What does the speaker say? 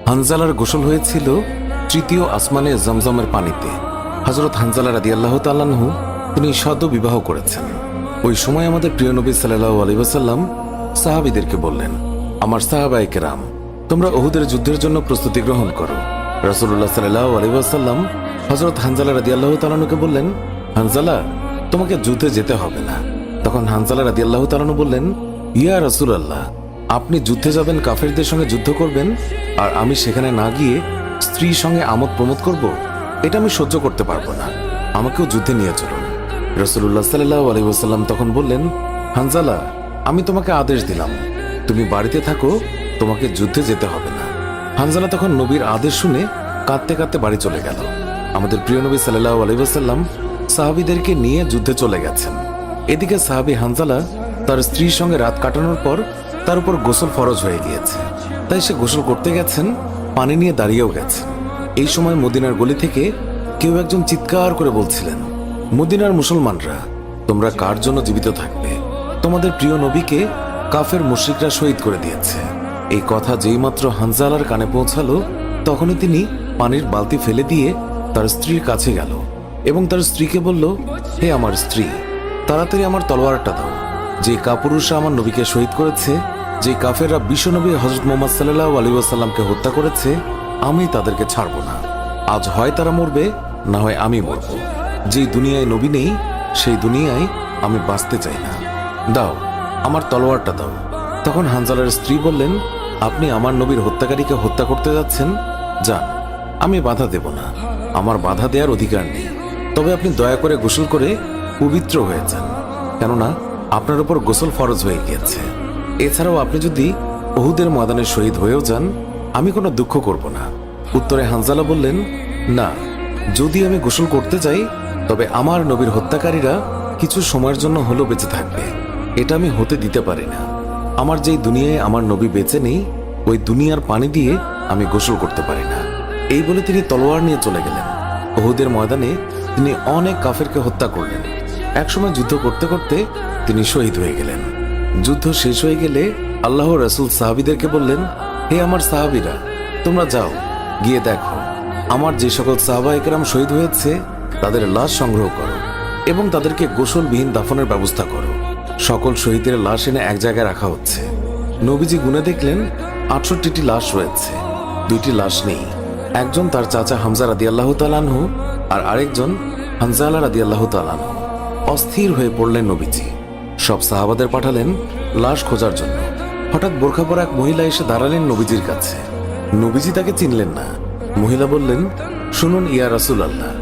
হানজালার গোসল হয়েছিল তৃতীয় আসমানে জমজমের পানিতে। হযরত হানজালা রাদিয়াল্লাহু তাআলা আনহু তিনি সদ্য বিবাহ করেছেন। ওই সময় আমাদের প্রিয় নবী সাল্লাল্লাহু আলাইহি ওয়াসাল্লাম সাহাবীদেরকে বললেন, আমার সাহাবায়ে কেরাম, তোমরা উহুদের যুদ্ধের জন্য প্রস্তুতি গ্রহণ করো। রাসূলুল্লাহ সাল্লাল্লাহু আলাইহি ওয়াসাল্লাম হযরত হানজালা রাদিয়াল্লাহু তাআলা আনহুকে বললেন, হানজালা, তোমাকে যুদ্ধে যেতে হবে না। তখন হানজালা রাদিয়াল্লাহু তাআলা আনহু বললেন, ইয়া রাসূলুল্লাহ, আপনি যুদ্ধে যাবেন, কাফেরদের সঙ্গে যুদ্ধ করবেন, আর আমি সেখানে না গিয়ে স্ত্রীর সঙ্গে আমোদ প্রমোদ করব? এটা আমি সহ্য করতে পারবো না, আমাকেও যুদ্ধে নিয়ে চলুন। রাসূলুল্লাহ সাল্লাল্লাহু আলাইহি ওয়াসাল্লাম তখন বললেন, হানজালা, আমি তোমাকে আদেশ দিলাম, তুমি বাড়িতে থাকো, তোমাকে যুদ্ধে যেতে হবে না। হানজালা তখন নবীর আদেশ শুনে কাঁদতে কাঁদতে বাড়ি চলে গেল। আমাদের প্রিয় নবী সাল্লাল্লাহু আলাইহি ওয়াসাল্লাম সাহাবীদেরকে নিয়ে যুদ্ধে চলে গেছেন। এদিকে সাহাবী হানজালা তার স্ত্রীর সঙ্গে রাত কাটানোর পর তার উপর গোসল ফরজ হয়ে গিয়েছে, তাই সে গোসল করতে গেছেন, পানি নিয়ে দাঁড়িয়েও গেছেন। এই সময় মদিনার গলি থেকে কেউ একজন চিৎকার করে বলছিলেন, মদিনার মুসলমানরা, তোমরা কার জন্য জীবিত থাকবে? তোমাদের প্রিয় নবীকে কাফের মুশরিকরা শহীদ করে দিয়েছে। এই কথা যেই মাত্র হানজালার কানে পৌঁছালো, তখনই তিনি পানির বালতি ফেলে দিয়ে তার স্ত্রীর কাছে গেল এবং তার স্ত্রীকে বলল, হে আমার স্ত্রী, তাড়াতাড়ি আমার তলোয়ারটা দাও। যে কাপুরুষরা আমার নবীকে শহীদ করেছে, যে কাফেররা বিশ্বনবী হযরত মুহাম্মদ সাল্লাল্লাহু আলাইহি ওয়াসাল্লামকে হত্যা করেছে, আমি তাদেরকে ছাড়ব না। আজ হয় তারা মরবে, না হয় আমি মরব। যেই দুনিয়ায় নবী নেই, সেই দুনিয়ায় আমি বাঁচতে চাই না। দাও, আমার তলোয়ারটা দাও। তখন হানজালার স্ত্রী বললেন, আপনি আমার নবীর হত্যাকারীকে হত্যা করতে যাচ্ছেন? যান, আমি বাধা দেব না, আমার বাধা দেওয়ার অধিকার নেই। তবে আপনি দয়া করে গোসল করে পবিত্র হয়ে যান, কেননা আপনার উপর গোসল ফরজ হয়ে গিয়েছে। এছাড়াও আপনি যদি উহুদের ময়দানে শহীদ হয়েও যান, আমি কোনো দুঃখ করব না। উত্তরে হানজালা বললেন, না, যদি আমি গোসল করতে যাই, তবে আমার নবীর হত্যাকারীরা কিছু সময়ের জন্য হলেও বেঁচে থাকবে, এটা আমি হতে দিতে পারি না। আমার যেই দুনিয়ায় আমার নবী বেঁচে নেই, ওই দুনিয়ার পানি দিয়ে আমি গোসল করতে পারি না। এই বলে তিনি তলোয়ার নিয়ে চলে গেলেন। উহুদের ময়দানে তিনি অনেক কাফেরকে হত্যা করলেন। একসময় যুদ্ধ করতে করতে তিনি শহীদ হয়ে গেলেন। যুদ্ধ শেষ হয়ে গেলে আল্লাহর রাসূল সাহাবীদেরকে বললেন, হে আমার সাহাবীরা, তোমরা যাও, গিয়ে দেখো আমার যে সকল সাহাবায়ে কেরাম শহীদ হয়েছে তাদের লাশ সংগ্রহ করো এবং তাদেরকে গোসলবিহীন দাফনের ব্যবস্থা করো। সকল শহীদের লাশ এনে এক জায়গায় রাখা হচ্ছে। নবীজি গুনে দেখলেন ৬৮টি লাশ রয়েছে, ২টি লাশ নেই। একজন তার চাচা হামজা রাদিয়াল্লাহু তাআলা আনহু, আর আরেকজন হানজালা রাদিয়াল্লাহু তাআলা আনহু। অস্থির হয়ে পড়লেন নবীজি। সব সাহাবাদের পাঠালেন লাশ খোঁজার জন্য। হঠাৎ বোরখা পরা এক মহিলা এসে দাঁড়ালেন নবীজির কাছে। নবীজি তাকে চিনলেন না। মহিলা বললেন, শুনুন ইয়া রাসূলুল্লাহ,